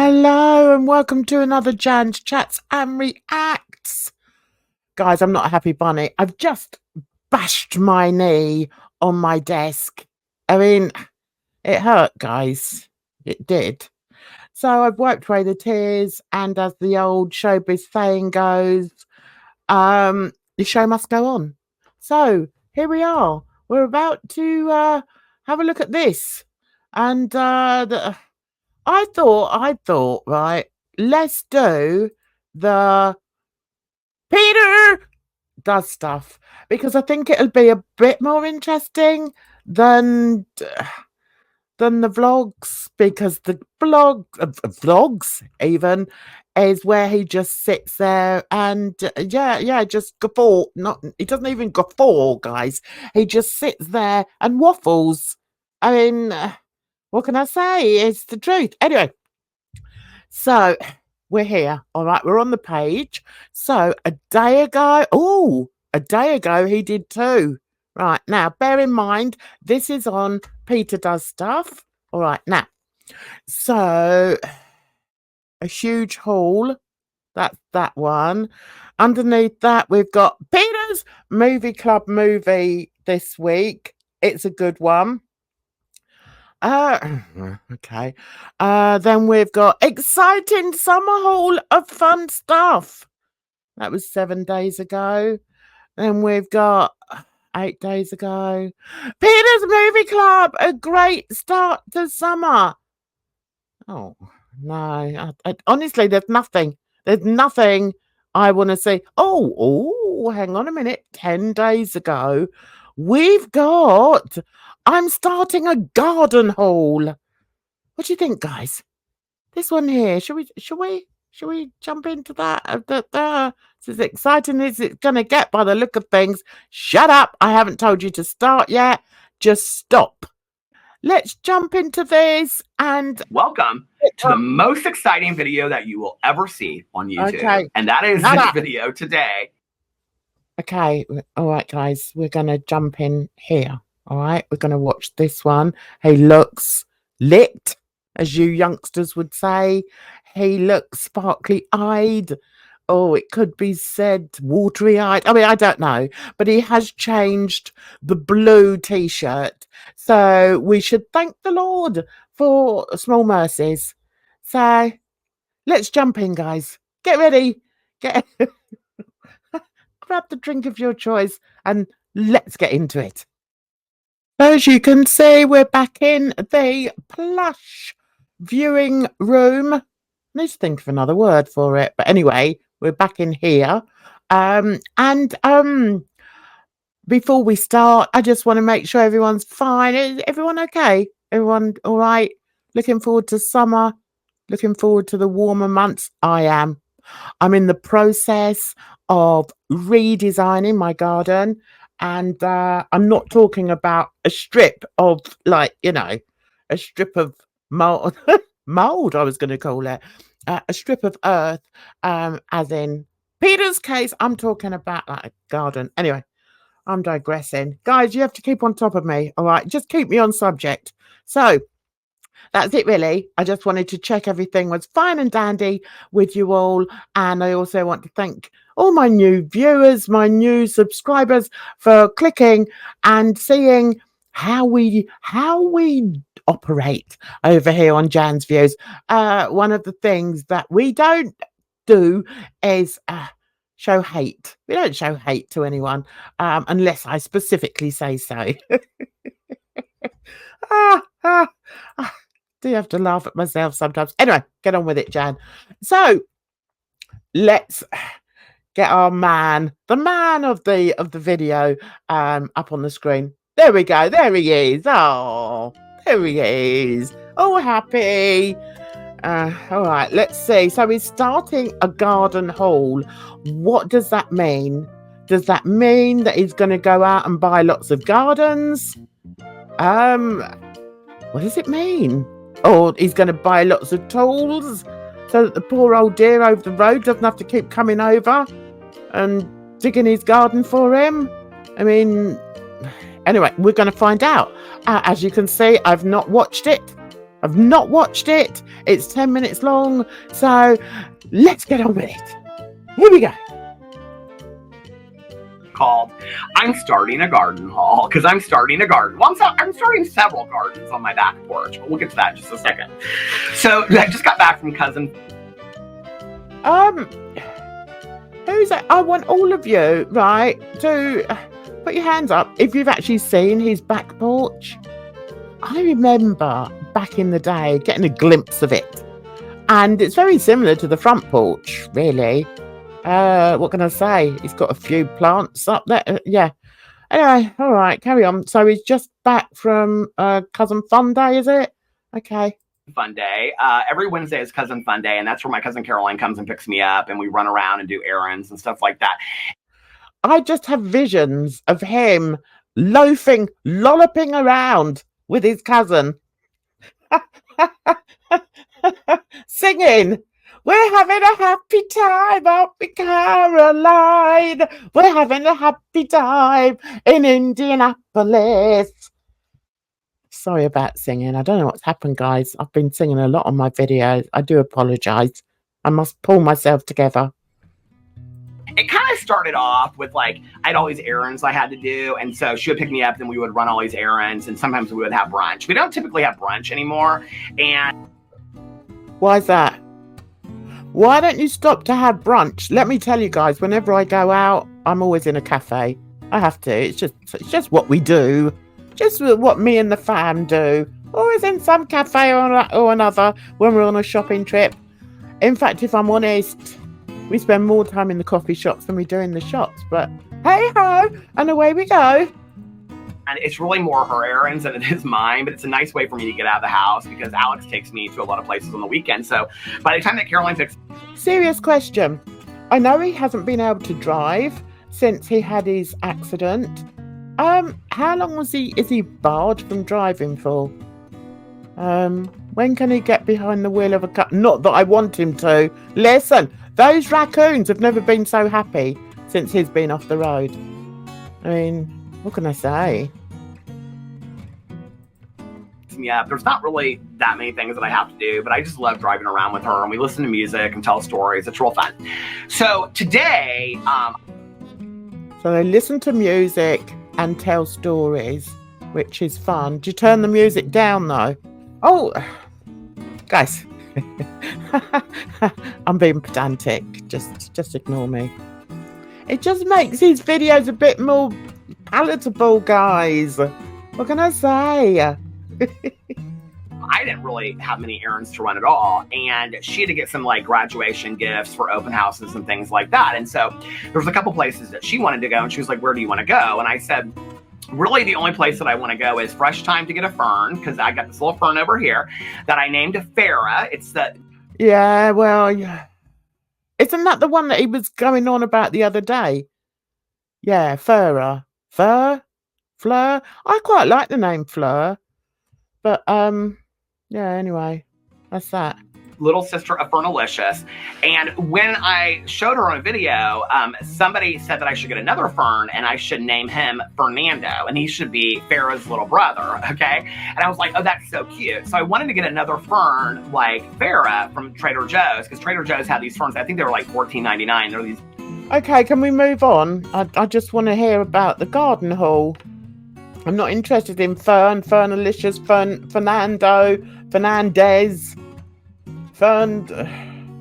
Hello and welcome to another Jan's Chats and Reacts. Guys, I'm not a happy bunny. I've just bashed my knee on my desk. I mean, it hurt, guys. It did. So I've wiped away the tears, and as the old showbiz saying goes, the show must go on. So here we are. We're about to have a look at this. And I thought, right, let's do the PEEDER does stuff, because I think it'll be a bit more interesting than the vlogs, because the vlogs even is where he just sits there and just guffaw. He doesn't even guffaw, guys. He just sits there and waffles. I mean, what can I say? It's the truth. Anyway, so we're here. All right, we're on the page. So a day ago he did too. Right, now bear in mind this is on Peter Does Stuff. All right, now, so a huge haul. That's that one. Underneath that, we've got Peter's Movie Club movie this week. It's a good one. Okay. Then we've got exciting summer haul of fun stuff. That was 7 days ago. Then we've got 8 days ago. Peter's Movie Club, a great start to summer. Oh, no. Honestly, there's nothing. There's nothing I want to see. Oh, hang on a minute. 10 days ago, we've got I'm starting a garden haul. What do you think, guys? This one here. Should we jump into that? It's as exciting as it's gonna get by the look of things. Shut up! I haven't told you to start yet. Just stop. Let's jump into this and welcome to the most exciting video that you will ever see on YouTube. Okay. And that is this video today. Okay, all right, guys, we're gonna jump in here. All right, we're gonna watch this one. He looks lit, as you youngsters would say. He looks sparkly-eyed. Oh, it could be said watery-eyed. I mean, I don't know, but he has changed the blue t-shirt. So we should thank the Lord for small mercies. So let's jump in, guys. Get ready. Grab the drink of your choice and let's get into it. As you can see, we're back in the plush viewing room. I need to think of another word for it. But anyway, we're back in here. Before we start, I just want to make sure everyone's fine. Is everyone okay? Everyone all right? Looking forward to summer? Looking forward to the warmer months? I am. I'm in the process of redesigning my garden. And I'm not talking about a strip of, like, you know, a strip of mold, mold, I was going to call it, a strip of earth, as in Peter's case, I'm talking about like a garden. Anyway, I'm digressing. Guys, you have to keep on top of me, all right? Just keep me on subject. So that's it, really. I just wanted to check everything was fine and dandy with you all. And I also want to thank all my new viewers, my new subscribers for clicking and seeing how we operate over here on Jan's Views. One of the things that we don't do is show hate. We don't show hate to anyone unless I specifically say so. Do have to laugh at myself sometimes. Anyway, get on with it, Jan. So let's get our man, the man of the video, up on the screen. There we go. There he is. Oh, there he is. Oh, happy. All right, let's see. So he's starting a garden haul. What does that mean? Does that mean that he's going to go out and buy lots of gardens? What does it mean? Or he's going to buy lots of tools so that the poor old dear over the road doesn't have to keep coming over and digging his garden for him? I mean, anyway, we're going to find out. As you can see, I've not watched it. I've not watched it. It's 10 minutes long. So let's get on with it. Here we go. Called I'm starting a garden haul, because I'm starting a garden. Well, I'm starting several gardens on my back porch, but we'll get to that in just a second. So I just got back from cousin. Who's that? I want all of you, right, to put your hands up if you've actually seen his back porch. I remember back in the day getting a glimpse of it, and it's very similar to the front porch, really. What can I say? He's got a few plants up there. Yeah. Anyway, all right, carry on. So he's just back from Cousin Fun Day, is it? Okay. Fun Day. Every Wednesday is Cousin Fun Day, and that's where my cousin Caroline comes and picks me up, and we run around and do errands and stuff like that. I just have visions of him lolloping around with his cousin, singing, "We're having a happy time up in Caroline. We're having a happy time in Indianapolis." Sorry about singing. I don't know what's happened, guys. I've been singing a lot on my videos. I do apologize. I must pull myself together. It kind of started off with, like, I had all these errands I had to do, and so she would pick me up, and we would run all these errands, and sometimes we would have brunch. We don't typically have brunch anymore, and... Why is that? Why don't you stop to have brunch? Let me tell you guys, whenever I go out, I'm always in a cafe. I have to. It's just what we do. Just what me and the fam do. Always in some cafe or another when we're on a shopping trip. In fact, if I'm honest, we spend more time in the coffee shops than we do in the shops. But hey ho, and away we go. And it's really more her errands than it is mine, but it's a nice way for me to get out of the house because Alex takes me to a lot of places on the weekend. So by the time that Caroline picks... Serious question. I know he hasn't been able to drive since he had his accident. How long is he barred from driving for? When can he get behind the wheel of a car? Not that I want him to. Listen, those raccoons have never been so happy since he's been off the road. I mean, what can I say? Yeah, there's not really that many things that I have to do, but I just love driving around with her, and we listen to music and tell stories. It's real fun. So today, so they listen to music and tell stories, which is fun. Do you turn the music down though? Oh, guys, I'm being pedantic. Just ignore me. It just makes these videos a bit more palatable, guys. What can I say? I didn't really have many errands to run at all, and she had to get some like graduation gifts for open houses and things like that. And so there was a couple places that she wanted to go, and she was like, "Where do you want to go?" And I said, really the only place that I want to go is Fresh Time to get a fern, because I got this little fern over here that I named Farah. It's the... Yeah, well, yeah. Isn't that the one that he was going on about the other day? Yeah, Farah. Fleur? I quite like the name Fleur. But, yeah, anyway, that's that. Little sister of Fernalicious. And when I showed her on a video, somebody said that I should get another fern and I should name him Fernando, and he should be Farah's little brother, okay? And I was like, oh, that's so cute. So I wanted to get another fern like Farah from Trader Joe's, because Trader Joe's had these ferns. I think they were like $14.99. They're these... Okay, can we move on? I just want to hear about the garden haul. I'm not interested in Fern, Fernalicious, Fernando, Fernandez, Fern...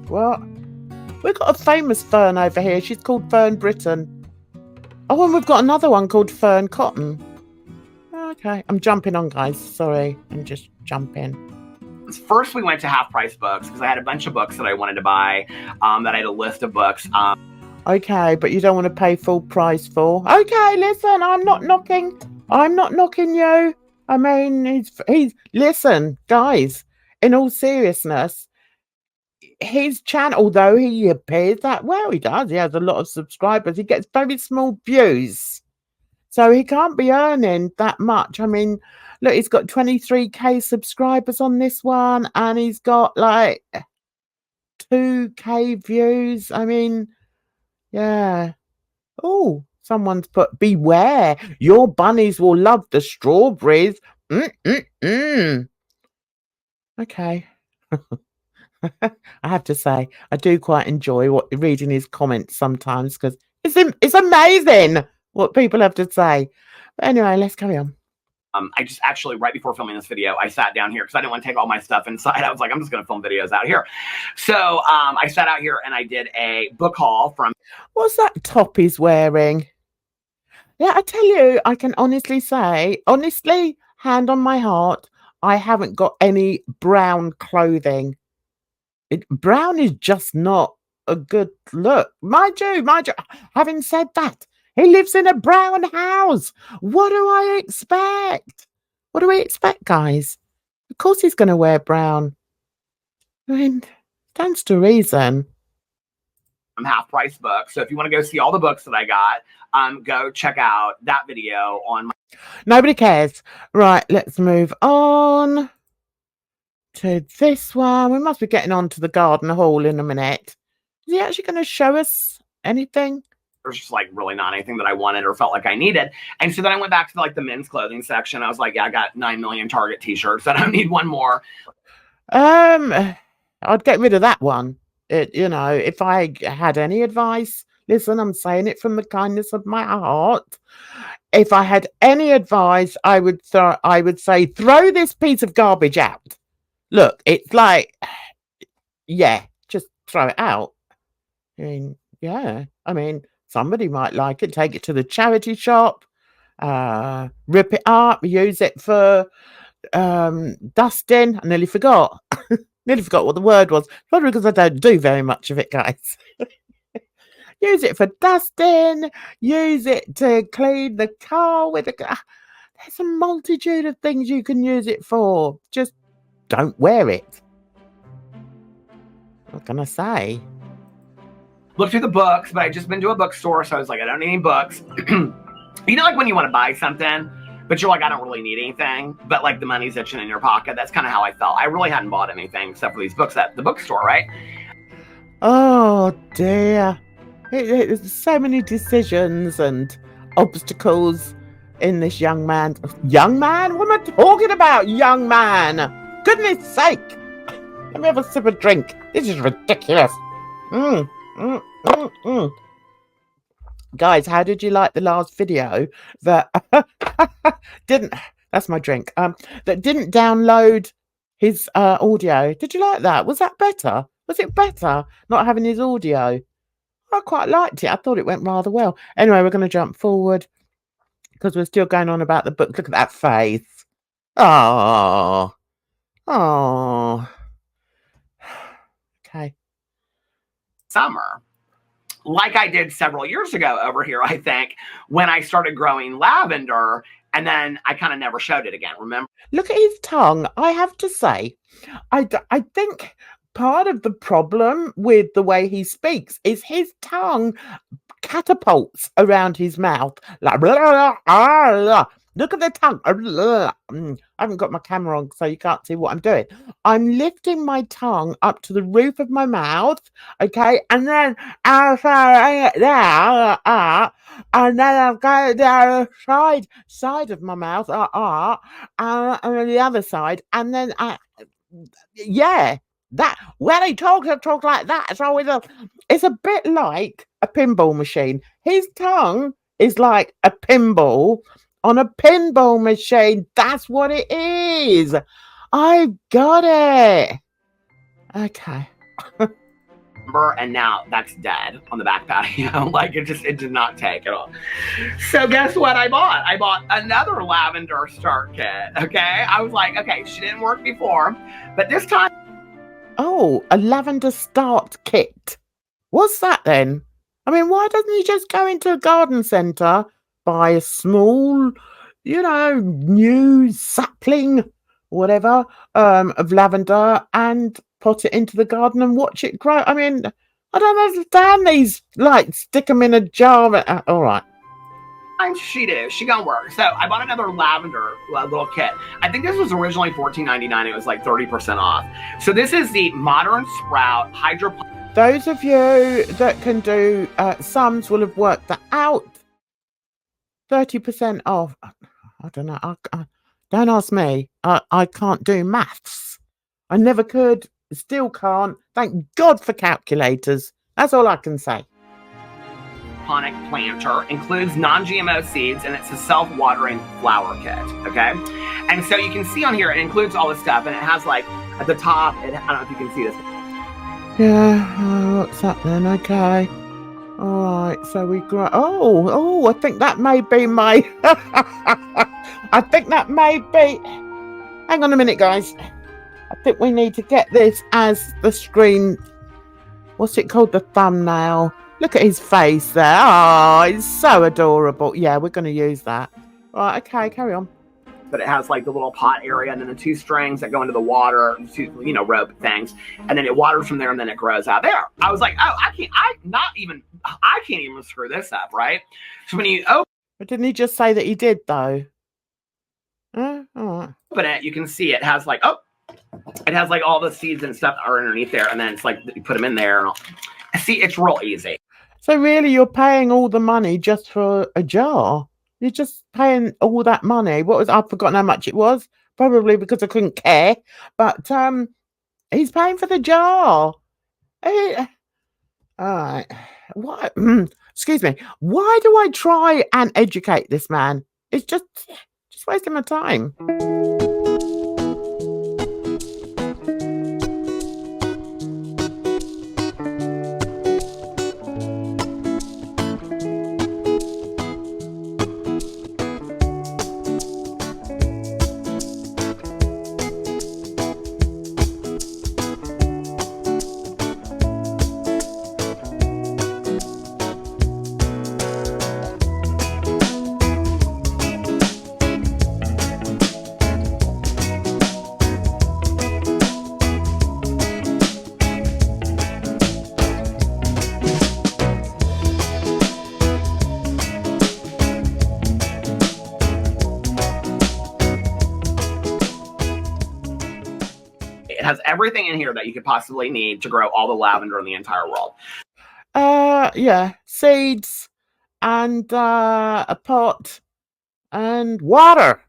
What? We've got a famous Fern over here. She's called Fern Britain. Oh, and we've got another one called Fern Cotton. Okay, I'm jumping on, guys. Sorry, I'm just jumping. First, we went to Half Price Books because I had a bunch of books that I wanted to buy, that I had a list of books. Okay, but you don't want to pay full price for. Okay, listen, I'm not knocking you. I mean, he's listen, guys, in all seriousness, his channel, although he appears that well, he does. He has a lot of subscribers. He gets very small views. So he can't be earning that much. I mean, look, he's got 23k subscribers on this one, and he's got like 2k views. I mean, yeah. Oh, someone's put, beware, your bunnies will love the strawberries. Okay. I have to say, I do quite enjoy reading his comments sometimes because it's amazing what people have to say. But anyway, let's carry on. I just actually, right before filming this video, I sat down here because I didn't want to take all my stuff inside. I was like, I'm just going to film videos out here. So I sat out here and I did a book haul from... What's that top he's wearing? Yeah, I tell you, I can honestly say, honestly, hand on my heart, I haven't got any brown clothing. Brown is just not a good look. Mind you, having said that, he lives in a brown house. What do I expect? What do we expect, guys? Of course he's going to wear brown. I mean, stands to reason. Half price books. So if you want to go see all the books that I got, go check out that video on my... Nobody cares. Right, let's move on to this one. We must be getting on to the garden haul in a minute. Is he actually going to show us anything? There's just like really not anything that I wanted or felt like I needed. And so then I went back to like the men's clothing section. I was like, yeah, I got 9 million Target t-shirts. I don't need one more. I'd get rid of that one. You know, if I had any advice, listen, I'm saying it from the kindness of my heart. If I had any advice, I would say throw this piece of garbage out. Look, it's like, yeah, just throw it out. I mean, yeah, I mean, somebody might like it. Take it to the charity shop, rip it up, use it for dusting. I nearly forgot. Nearly forgot what the word was. Probably because I don't do very much of it, guys. Use it for dusting. Use it to clean the car with a... There's a multitude of things you can use it for. Just don't wear it. What can I say? Look through the books, but I just been to a bookstore, so I was like, I don't need any books. You know, like when you want to buy something, but you're like, I don't really need anything, but like the money's itching in your pocket. That's kind of how I felt. I really hadn't bought anything except for these books at the bookstore, right? Oh dear. There's so many decisions and obstacles in this young man. Young man? What am I talking about, young man? Goodness sake. Let me have a sip of drink. This is ridiculous. Guys, how did you like the last video that didn't... That's my drink. That didn't download his audio. Did you like that? Was that better? Was it better not having his audio? I quite liked it. I thought it went rather well. Anyway, we're going to jump forward because we're still going on about the book. Look at that face. Oh. Oh. Okay. Summer. Like I did several years ago over here, I think, when I started growing lavender, and then I kind of never showed it again, remember? Look at his tongue. I have to say, I think part of the problem with the way he speaks is his tongue catapults around his mouth. Like, blah, blah, blah, blah. Look at the tongue. I haven't got my camera on, so you can't see what I'm doing. I'm lifting my tongue up to the roof of my mouth, okay? And then and then I'm going down the side of my mouth, and then the other side, and then yeah, that when he talks, I talk like that. So it's a bit like a pinball machine. His tongue is like a pinball on a pinball machine. That's what it is. I got it. Okay. And now that's dead on the back patio. Like it did not take at all. So guess what I bought? I bought another lavender start kit. Okay. I was like, okay, she didn't work before, but this time. Oh, a lavender start kit. What's that then? I mean, why doesn't he just go into a garden centre, buy a small, new sapling, whatever, of lavender and pot it into the garden and watch it grow? I mean, I don't understand these, like, stick them in a jar. All right. She gonna work. So I bought another lavender little kit. I think this was originally $14.99. It was like 30% off. So this is the Modern Sprout Hydroponic. Those of you that can do sums will have worked that out. 30% off. I don't know. Don't ask me. I can't do maths. I never could, still can't. Thank God for calculators. That's all I can say. Hydroponic planter includes non-GMO seeds, and it's a self-watering flower kit, okay? And so you can see on here, it includes all this stuff, and it has like, at the top, I don't know if you can see this. Yeah, what's that then? Okay. All right, so we grow. Oh, I think that may be my. I think that may be. Hang on a minute, guys. I think we need to get this as the screen. What's it called? The thumbnail. Look at his face there. Oh, it's so adorable. Yeah, we're going to use that. Right, okay, carry on. But it has like the little pot area and then the 2 strings that go into the water, 2, you know, rope things. And then it waters from there and then it grows out there. I was like, oh, I can't even screw this up, right? So when you open But didn't he just say that he did though? All right. Open it, you can see it has like, it has like all the seeds and stuff are underneath there. And then it's like, you put them in there and all. See, it's real easy. So really you're paying all the money just for a jar? You're just paying all that money. What was, I've forgotten how much it was. Probably because I couldn't care. But he's paying for the jar. All right. What? Excuse me. Why do I try and educate this man? It's just wasting my time. It has everything in here that you could possibly need to grow all the lavender in the entire world. Yeah, seeds and a pot and water.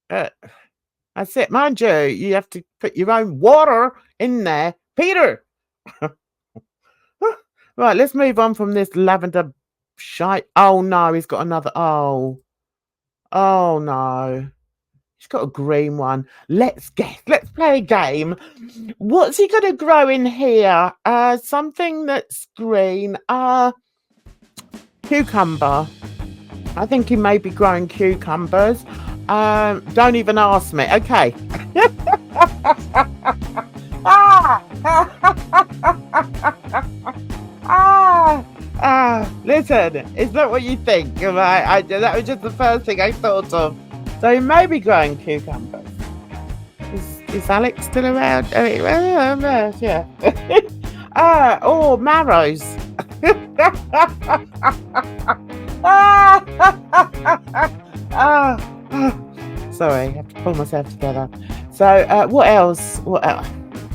That's it, mind you. You have to put your own water in there, Peter. Right, let's move on from this lavender shite. Oh no, he's got another. Oh no. He's got a green one. Let's guess. Let's play a game. What's he going to grow in here? Something that's green. Cucumber. I think he may be growing cucumbers. Don't even ask me. Okay. Listen, it's not what you think. Right? That was just the first thing I thought of. So he may be growing cucumbers. Is Alex still around? Yeah. Marrows. Sorry, I have to pull myself together. So what else?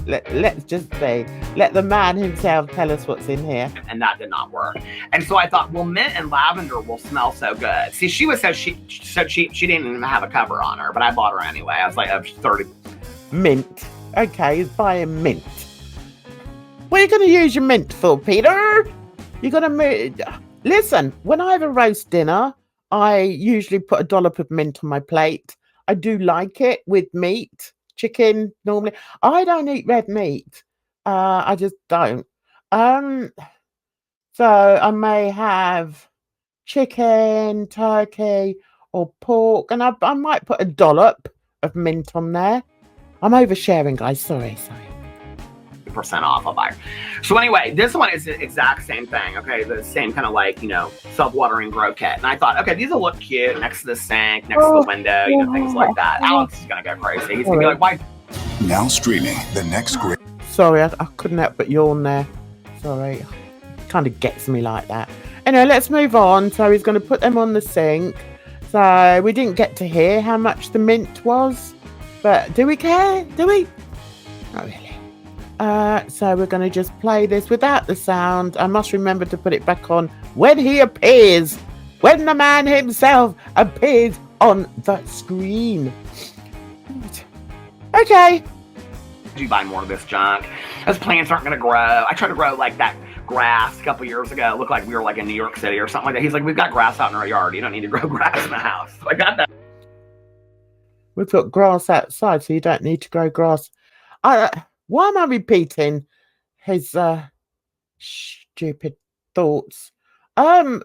Let's just say, let the man himself tell us what's in here. And that did not work. And so I thought, well, mint and lavender will smell so good. See, she was so cheap, she didn't even have a cover on her, but I bought her anyway. I was like, oh, 30. Mint. Okay, he's buying mint. What are you going to use your mint for, Peter? You're going to... Listen, when I have a roast dinner, I usually put a dollop of mint on my plate. I do like it with meat. Chicken normally. I don't eat red meat. I just don't. So I may have chicken, turkey, or pork, and I might put a dollop of mint on there. I'm oversharing, guys. Sorry. % off, I'll buy her. So anyway, this one is the exact same thing. Okay, the same kind of like, you know, self-watering grow kit. And I thought, okay, these will look cute next to the sink, next to the window, you know, things like that. Alex is gonna go crazy. He's gonna be like, why? Now streaming the next great. Sorry, I couldn't help but yawn there. Sorry, kind of gets me like that. Anyway, let's move on. So he's going to put them on the sink. So we didn't get to hear how much the mint was, but do we care? Do we? Not really. So we're going to just play this without the sound. I must remember to put it back on when he appears, when the man himself appears on the screen. Okay. you buy more of this junk? Those plants aren't going to grow. I tried to grow like that grass a couple years ago. It looked like we were like in New York City or something like that. He's like, we've got grass out in our yard. You don't need to grow grass in the house. So I got that. We've got grass outside, so you don't need to grow grass. Why am I repeating his stupid thoughts? I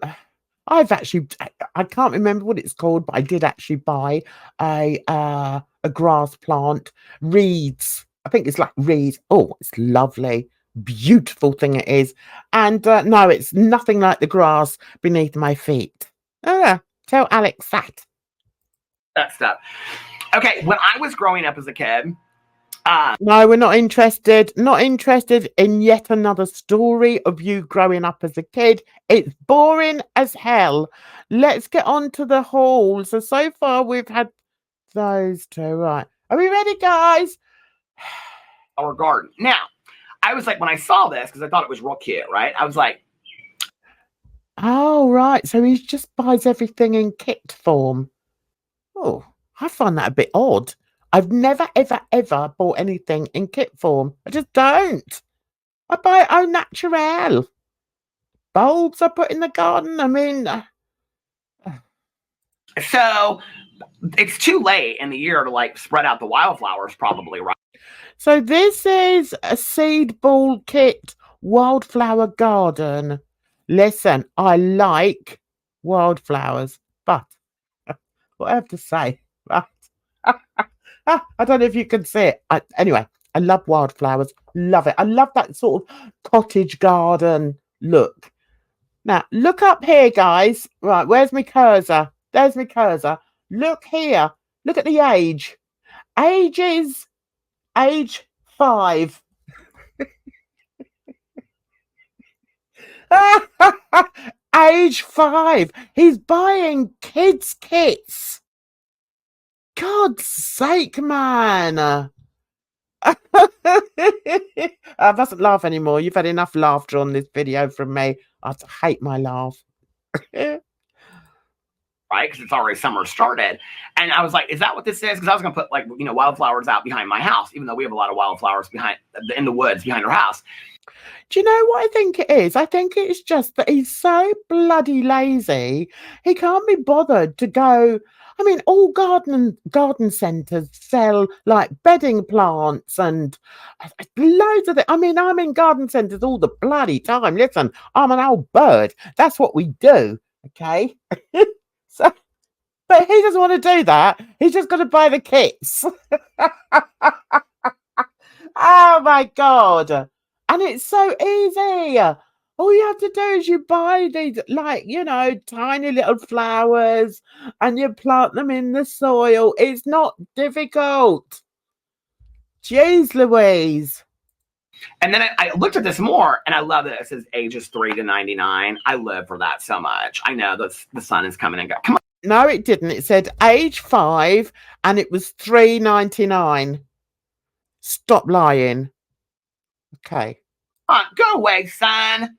can't remember what it's called, but I did actually buy a grass plant, reeds. I think it's like reeds. Oh, it's lovely, beautiful thing it is. And no, it's nothing like the grass beneath my feet. Tell Alex that. That stuff. Okay, when I was growing up as a kid, no, we're not interested. Not interested in yet another story of you growing up as a kid. It's boring as hell. Let's get on to the haul. So far we've had those two. Right. Are we ready, guys? Our garden. Now, I was like, when I saw this, because I thought it was real cute, right? I was like, oh, right. So he just buys everything in kit form. Oh, I find that a bit odd. I've never, ever, ever bought anything in kit form. I just don't. I buy it au naturel. Bulbs I put in the garden. I mean... So, it's too late in the year to, like, spread out the wildflowers, probably, right? So, this is a seed ball kit wildflower garden. Listen, I like wildflowers, but what I have to say... I don't know if you can see it. Anyway, I love wildflowers. Love it. I love that sort of cottage garden look. Now, look up here, guys. Right, where's my cursor? There's my cursor. Look here. Look at the age. Age 5. Age 5. He's buying kids' kits. God's sake, man. I mustn't laugh anymore. You've had enough laughter on this video from me. I hate my laugh. Right? Because it's already summer started. And I was like, is that what this is? Because I was going to put, like, you know, wildflowers out behind my house, even though we have a lot of wildflowers in the woods behind our house. Do you know what I think it is? I think it's just that he's so bloody lazy. He can't be bothered to go... I mean, all garden centres sell like bedding plants and loads of it. I mean, I'm in garden centres all the bloody time. Listen, I'm an old bird. That's what we do. Okay. But he doesn't want to do that. He's just got to buy the kits. Oh my God. And it's so easy. All you have to do is you buy these, like, you know, tiny little flowers and you plant them in the soil. It's not difficult. Jeez Louise. And then I looked at this more, and I love that it says ages 3 to 99. I live for that so much. I know that the sun is coming and going. Come on. No, it didn't. It said age 5, and it was $3.99. Stop lying. Okay. Go away, son.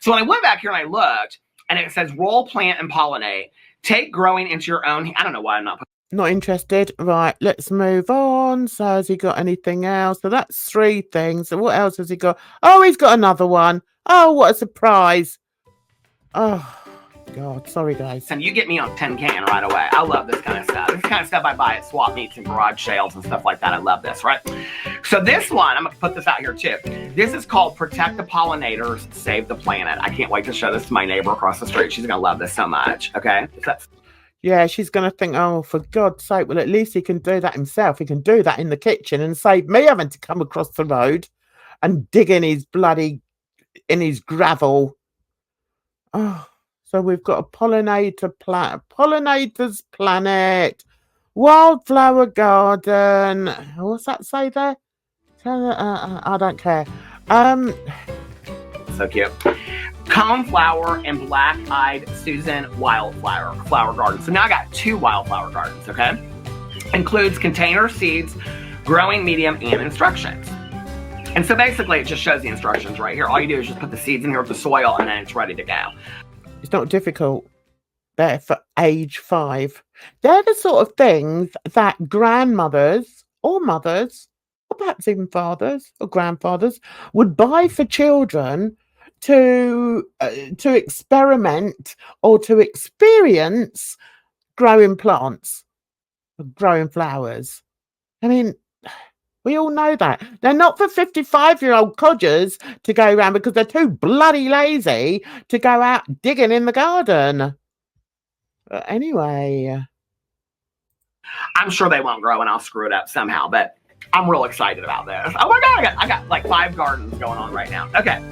So when I went back here and I looked, and it says roll, plant, and pollinate. Take growing into your own. I don't know why I'm not interested. Right, let's move on. So has he got anything else? So that's 3 things. So what else has he got? Oh, he's got another one. Oh, what a surprise. Oh, God. Sorry, guys. And you get me on 10 can right away. I love this kind of stuff. This kind of stuff I buy at swap meets and garage sales and stuff like that. I love this, right? So this one, I'm going to put this out here too. This is called Protect the Pollinators, Save the Planet. I can't wait to show this to my neighbor across the street. She's going to love this so much, okay? Yeah, she's going to think, oh, for God's sake, well, at least he can do that himself. He can do that in the kitchen and save me having to come across the road and dig in his gravel. Oh, so we've got a pollinator's planet, wildflower garden. What's that say there? I don't care. So cute. Coneflower and black-eyed Susan flower garden. So now I got 2 wildflower gardens, okay? Includes container, seeds, growing medium, and instructions. And so basically it just shows the instructions right here. All you do is just put the seeds in here with the soil and then it's ready to go. It's not difficult. They're for age 5. They're the sort of things that grandmothers or mothers or perhaps even fathers or grandfathers, would buy for children to experiment or to experience growing plants, growing flowers. I mean, we all know that. They're not for 55-year-old codgers to go around because they're too bloody lazy to go out digging in the garden. But anyway, I'm sure they won't grow and I'll screw it up somehow, but I'm real excited about this. Oh my God, I got like 5 gardens going on right now. Okay.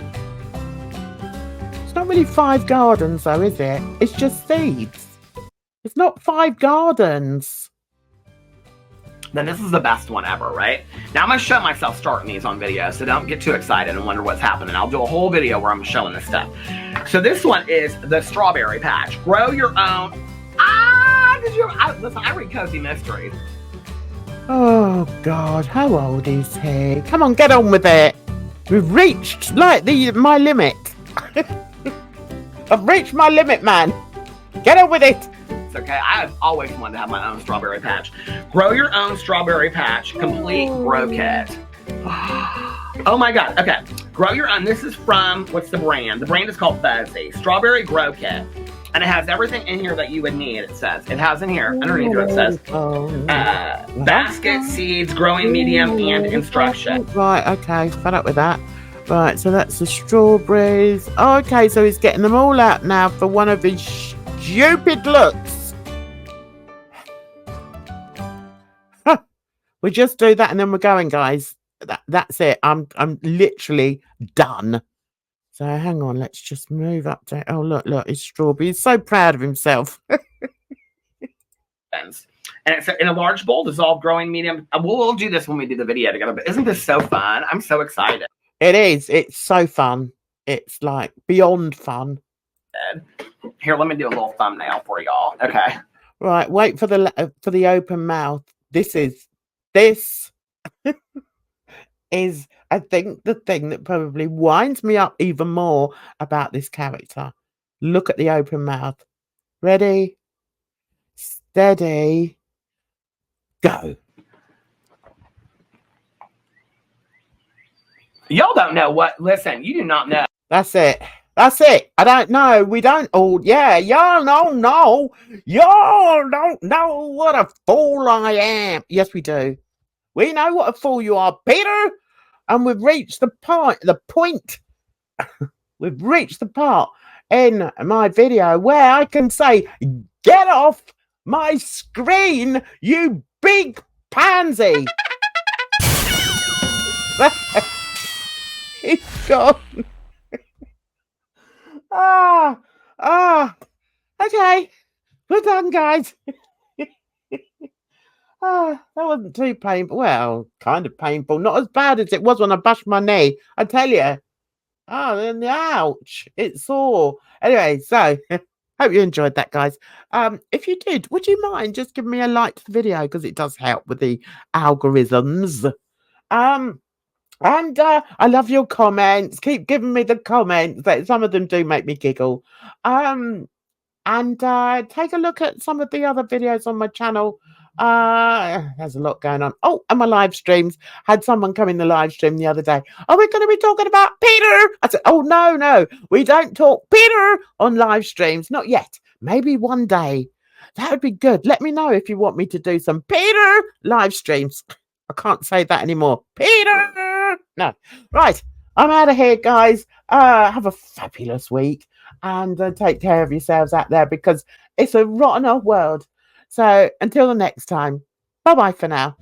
it's not really 5 gardens though, is it? It's just seeds. It's not 5 gardens. Then this is the best one ever, right? Now I'm gonna show myself starting these on video, so don't get too excited and wonder what's happening. I'll do a whole video where I'm showing this stuff. So this one is the strawberry patch. Grow your own. Listen, I read Cozy Mysteries. Oh God, how old is he? Come on, get on with it. We've reached like my limit. I've reached my limit, man. Get on with it. It's okay. I've always wanted to have my own strawberry patch. Grow your own strawberry patch. Complete grow kit. Oh my God. Okay. Grow your own. This is from, what's the brand? The brand is called Fuzzy. Strawberry Grow Kit. And it has everything in here that you would need, it says. It has in here, underneath it says, basket, seeds, growing medium, and instruction. Right, okay. Fed up with that. Right, so that's the strawberries. Oh, okay, so he's getting them all out now for one of his stupid looks. We just do that and then we're going, guys. That's it. I'm literally done. So hang on, let's just move up to. Oh look, it's strawberry. He's so proud of himself. And it's in a large bowl, dissolve growing medium. We'll do this when we do the video together. But isn't this so fun? I'm so excited. It is. It's so fun. It's like beyond fun. Here, let me do a little thumbnail for y'all. Okay. Right. Wait for the open mouth. This is, I think, the thing that probably winds me up even more about this character. Look at the open mouth. Ready, steady, go. Y'all don't know what. Listen, you do not know. That's it. That's it. I don't know. We don't all. Yeah, y'all don't know. Y'all don't know what a fool I am. Yes, we do. We know what a fool you are, Peter. And we've reached the point. We've reached the part in my video where I can say, "Get off my screen, you big pansy." He's gone. Okay. We're done, guys. That wasn't too painful. Well, kind of painful. Not as bad as it was when I bashed my knee. I tell you. Oh, then ouch. It's sore. Anyway, so hope you enjoyed that, guys. If you did, would you mind just giving me a like to the video? Because it does help with the algorithms. And I love your comments. Keep giving me the comments. Some of them do make me giggle. And take a look at some of the other videos on my channel. There's a lot going on. Oh, and my live streams. Had someone come in the live stream the other day. Are we going to be talking about Peter? I said, oh, no. We don't talk Peter on live streams. Not yet. Maybe one day. That would be good. Let me know if you want me to do some Peter live streams. I can't say that anymore. Peter! No. Right. I'm out of here, guys. Have a fabulous week. And take care of yourselves out there because it's a rotten old world. So until the next time, bye-bye for now.